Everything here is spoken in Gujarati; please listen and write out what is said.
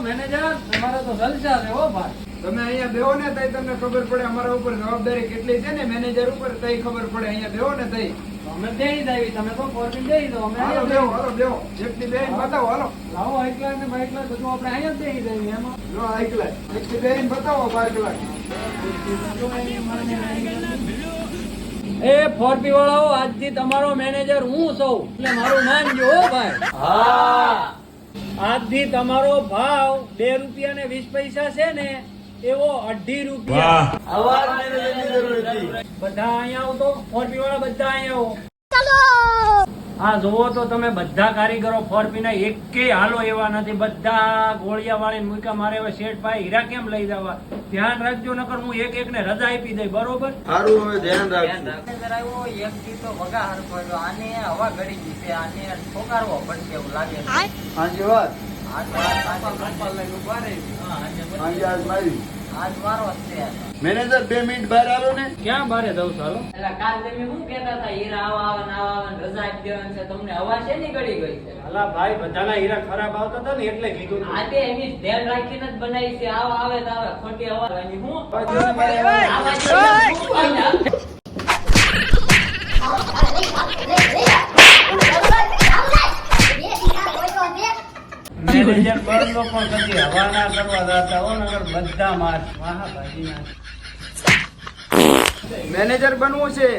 મેનેજર તમારો તો જલસા છે હો ભાઈ. તમે અહીંયા બેહો ને તઈ તમને ખબર પડે અમારા ઉપર જવાબદારી કેટલી છે ને મેનેજર ઉપર તઈ ખબર પડે. અહીંયા બેહો ને તઈ અમે દેઈ દેવી તમે તો ફોર્ચ્યુન દેઈ દો અમે હાલો બેહો જેટલી બેહીને બતાવો હાલો. લાવો 1 કલાક ને 2 કલાક બધું આપણે અહીંયા જ દેઈ દેવી એમાં. જો આ એકલા જેટલી બેહીને બતાવો 12 કલાક. એ ફોરપી વાળાઓ આજથી તમારો મેનેજર હું છું એટલે મારું માનજો હો ભાઈ. હા આજથી તમારો ભાવ 2 રૂપિયા ને 20 પૈસા છે ને એવો 2.5 રૂપિયા. આવાજ મેનેજરની જરૂર હતી. બધા અહીંયા આવો તો ફોરપી વાળા બધા અહીંયા આવો. હા જોવો તો તમે બધા કારીગરો ફોરપી ના એકેય હાલો એવા નથી. બધા ગોળિયા વાળી મૂકા મારે હવે શેઠ ભાઈ હીરા કેમ લઈ જવા. ધ્યાન રાખજો નકર હું એક ને રજા આપી દઈ. બરોબર સારું હવે ધ્યાન રાખજો. આને હવા ગળી ગઈ છે. આને ઠોકારવો પડશે એવું લાગે છે. હાજી વાત આજ મારી આજ મારો જ છે. મેનેજર 2 મિનિટ બહાર આવો ને. ક્યાં બારે દઉં ચાલો. એટલે કાલ તમે શું કહેતા હતા હીરા આવા ને રજા આપી દેવાની છે. તમને હવા છે ની ગળી ગઈ છે. અલા ભાઈ બધાના હીરા ખરાબ આવતા હતા ને એટલે કીધું. આજે એની ધ્યાન રાખીને જ બનાવી છે. આવા આવે તો આવે ખોટી હવા આવવાની હું મેનેજર બળનો પણ કદી હવા ના કરવા જતા હો નગર બધા માર વાહ ભાજી ના. મેનેજર બનવું છે.